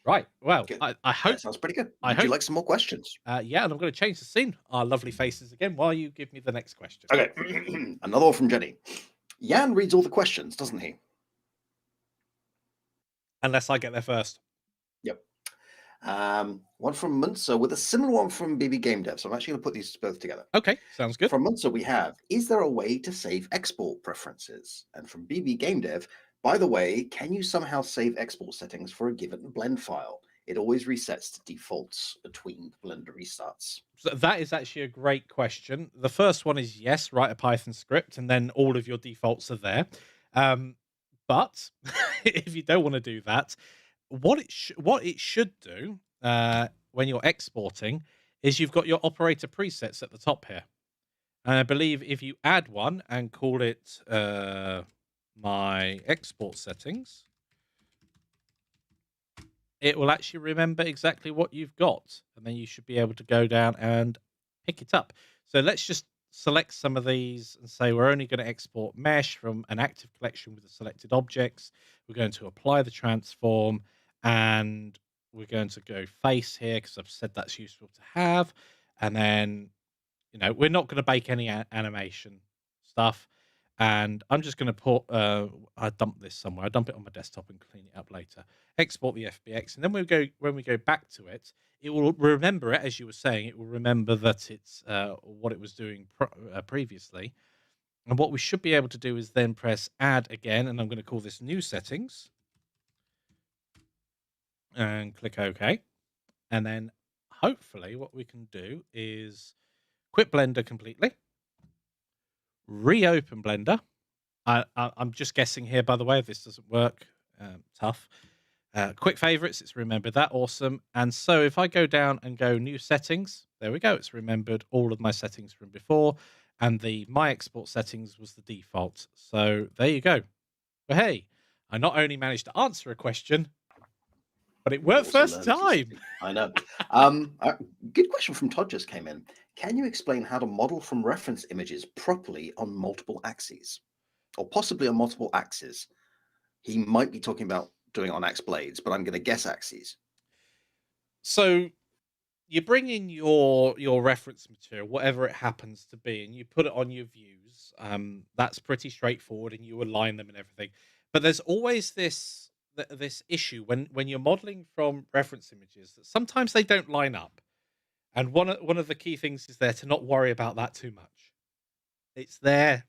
Right. Well, Good. I That hope, sounds pretty good. I Would you hope, like some more questions? yeah, and I'm going to change the scene, our lovely faces again, while you give me the next question. Okay. Another one from Jenny. Jan reads all the questions, doesn't he? Unless I get there first. Yep. One from Munzer with a similar one from BB Game Dev. So I'm actually going to put these both together. Okay, sounds good. From Munzer, we have, is there a way to save export preferences? And from BB Game Dev, by the way, can you somehow save export settings for a given blend file? It always resets to defaults between Blender restarts. So that is actually a great question. The first one is yes, write a Python script, and then all of your defaults are there. Um, but if you don't want to do that, what it should do when you're exporting is you've got your operator presets at the top here, and I believe if you add one and call it my export settings, it will actually remember exactly what you've got, and then you should be able to go down and pick it up. So let's just select some of these and say we're only going to export mesh from an active collection with the selected objects. We're going to apply the transform, and we're going to go face here because I've said that's useful to have. And then, we're not going to bake any animation stuff. And I'm just going to put, I dump this somewhere. I dump it on my desktop and clean it up later. Export the FBX, and then when we go back to it, it will remember it as you were saying. It will remember that it's what it was doing previously. And what we should be able to do is then press Add again, and I'm going to call this New Settings, and click OK. And then hopefully, what we can do is quit Blender completely, reopen Blender. I'm just guessing here, by the way, if this doesn't work, tough. Quick favorites, it's remembered that. Awesome. And so if I go down and go new settings, there we go. It's remembered all of my settings from before. And the my export settings was the default. So there you go. But hey, I not only managed to answer a question, but it You worked also first learn a few time. settings. I know. Good question from Todd just came in. Can you explain how to model from reference images properly on multiple axes? Or possibly on multiple axes? He might be talking about doing it on axe blades, but I'm going to guess axes. So you bring in your reference material, whatever it happens to be, and you put it on your views. That's pretty straightforward, and you align them and everything. But there's always this issue when you're modeling from reference images that sometimes they don't line up. And one of the key things is there to not worry about that too much. It's there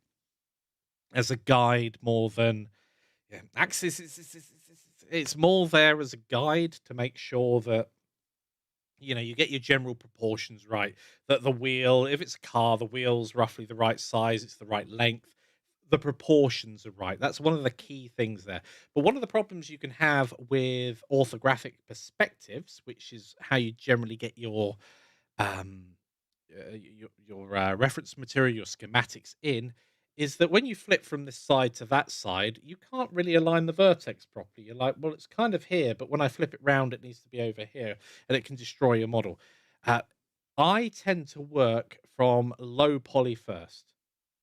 as a guide more than Axis. It's more there as a guide to make sure that you get your general proportions right, that the wheel, if it's a car, the wheel's roughly the right size, it's the right length, the proportions are right. That's one of the key things there. But one of the problems you can have with orthographic perspectives, which is how you generally get um your reference material, your schematics in, is that when you flip from this side to that side, you can't really align the vertex properly. You're like, well, it's kind of here, but when I flip it round, it needs to be over here, and it can destroy your model. Uh, I tend to work from low poly first.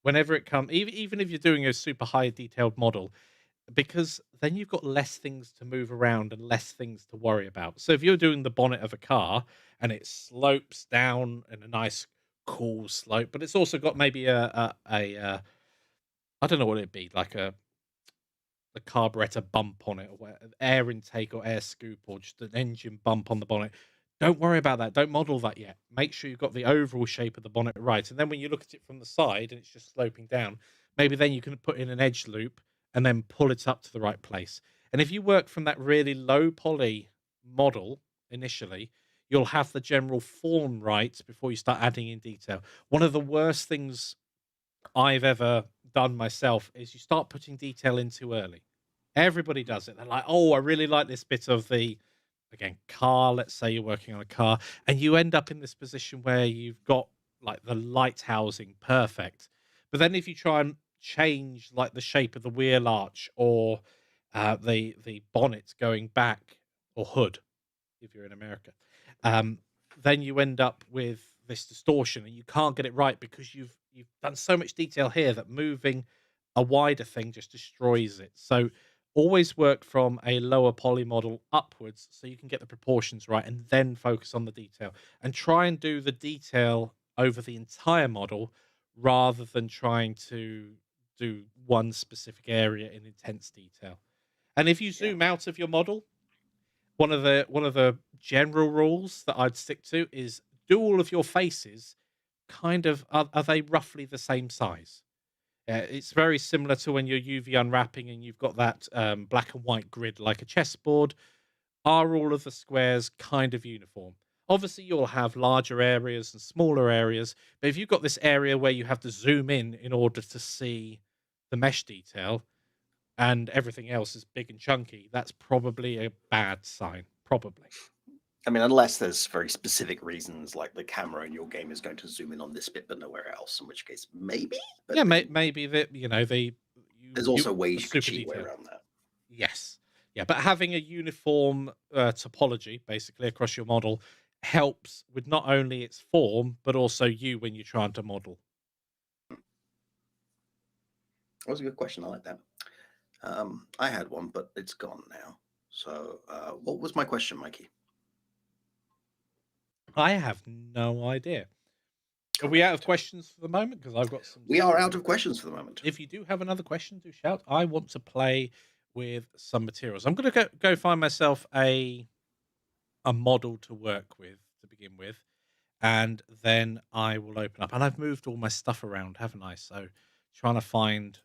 Whenever it comes, even if you're doing a super high detailed model, because then you've got less things to move around and less things to worry about. So if you're doing the bonnet of a car and it slopes down in a nice cool slope, but it's also got maybe a I don't know what it'd be, like a carburetor bump on it, or air intake or air scoop, or just an engine bump on the bonnet. Don't worry about that. Don't model that yet. Make sure you've got the overall shape of the bonnet right. And then when you look at it from the side and it's just sloping down, maybe then you can put in an edge loop and then pull it up to the right place. And if you work from that really low poly model initially, you'll have the general form right before you start adding in detail. One of the worst things I've ever done myself is you start putting detail in too early. Everybody does it. They're like, "Oh, I really like this bit of the again car." Let's say you're working on a car, and you end up in this position where you've got like the light housing perfect, but then if you try and change like the shape of the wheel arch or the bonnet going back or hood, if you're in America, um, then you end up with this distortion, and you can't get it right because you've done so much detail here that moving a wider thing just destroys it. So always work from a lower poly model upwards so you can get the proportions right and then focus on the detail and try and do the detail over the entire model rather than trying to do one specific area in intense detail. And if you Yeah. zoom out of your model, one of the general rules that I'd stick to is do all of your faces kind of are they roughly the same size? It's very similar to when you're UV unwrapping and you've got that black and white grid like a chessboard. Are all of the squares kind of uniform? Obviously, you'll have larger areas and smaller areas, but if you've got this area where you have to zoom in order to see the mesh detail and everything else is big and chunky, that's probably a bad sign. Probably. I mean, unless there's very specific reasons, like the camera in your game is going to zoom in on this bit but nowhere else, in which case maybe. But Yeah, then maybe that they there's you also a ways you could super cheat way detail. around that. Yes. Yeah, but having a uniform topology basically across your model helps with not only its form but also you when you're trying to model. That was a good question. I like that. I had one, but it's gone now. So, what was my question, Mikey? I have no idea. Are All we out of right. questions for the moment? Because I've got some We are stuff out to of do. questions for the moment. If you do have another question, do shout. I want to play with some materials. I'm going to go find myself a model to work with to begin with, and then I will open up. And I've moved all my stuff around, haven't I? So trying to find.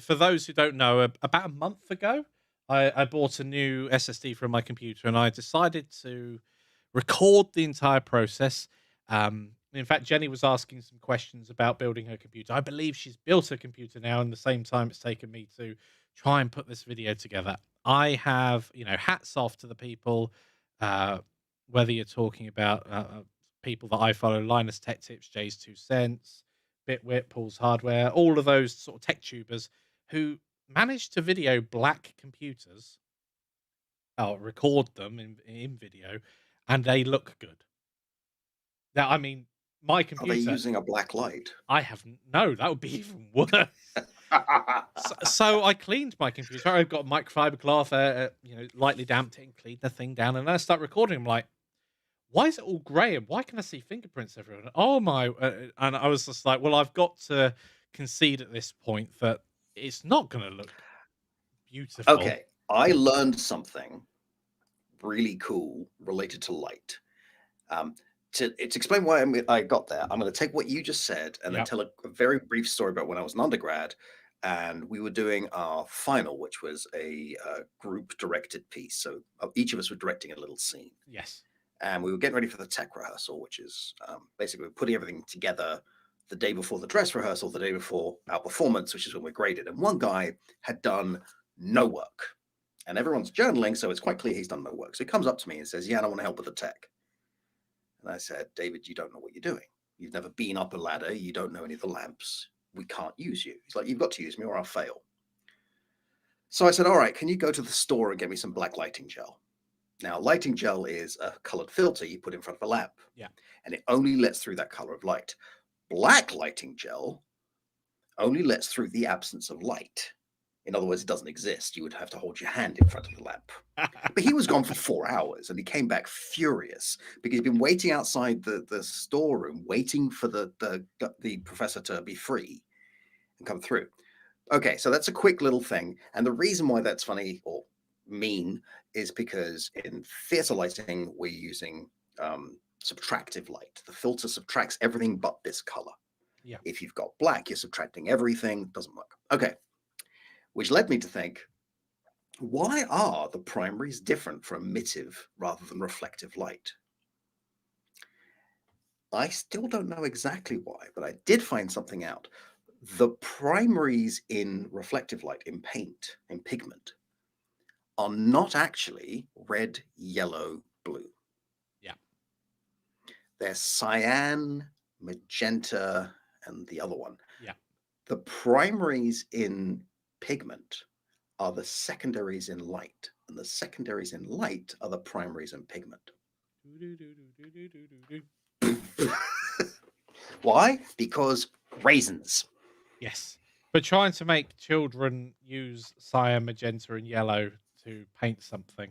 For those who don't know, about a month ago, I bought a new SSD from my computer, and I decided to record the entire process. In fact, Jenny was asking some questions about building her computer. I believe she's built her computer now, in the same time it's taken me to try and put this video together. I have, hats off to the people, uh, whether you're talking about people that I follow, Linus Tech Tips, Jay's Two Cents, Bitwit, Paul's Hardware, all of those sort of tech tubers who managed to video black computers, or record them in video, and they look good. Now, I mean, my Are they computer, using a black light? I haven't. No, that would be even worse. So I cleaned my computer. I've got microfiber cloth, lightly damped it and cleaned the thing down. And then I start recording. I'm like, why is it all grey? And why can I see fingerprints everywhere? Oh my! And I was just like, well, I've got to concede at this point that it's not going to look beautiful. Okay, I learned something really cool related to light. To explain why I got there, I'm going to take what you just said and then Yeah. tell a very brief story about when I was an undergrad and we were doing our final, which was a group directed piece. So each of us were directing a little scene. Yes. And we were getting ready for the tech rehearsal, which is basically putting everything together the day before the dress rehearsal, the day before our performance, which is when we're graded. And one guy had done no work. And everyone's journaling, so it's quite clear he's done no work. So he comes up to me and says, yeah, I don't want to help with the tech. And I said, David, you don't know what you're doing. You've never been up a ladder. You don't know any of the lamps. We can't use you. He's like, you've got to use me or I'll fail. So I said, all right, can you go to the store and get me some black lighting gel? Now, lighting gel is a colored filter you put in front of a lamp. Yeah. And it only lets through that color of light. Black lighting gel only lets through the absence of light. In other words, it doesn't exist. You would have to hold your hand in front of the lamp. But he was gone for 4 hours and he came back furious because he'd been waiting outside the storeroom, waiting for the professor to be free and come through. Okay, so that's a quick little thing. And the reason why that's funny or mean is because in theater lighting, we're using subtractive light. The filter subtracts everything but this color. Yeah. If you've got black, you're subtracting everything. Doesn't work. Okay. Which led me to think, why are the primaries different for emittive rather than reflective light? I still don't know exactly why, but I did find something out. The primaries in reflective light, in paint, in pigment, are not actually red, yellow, blue. Yeah. They're cyan, magenta, and the other one. Yeah. The primaries in pigment are the secondaries in light, and the secondaries in light are the primaries in pigment. Why? Because raisins. Yes. But trying to make children use cyan, magenta, and yellow to paint something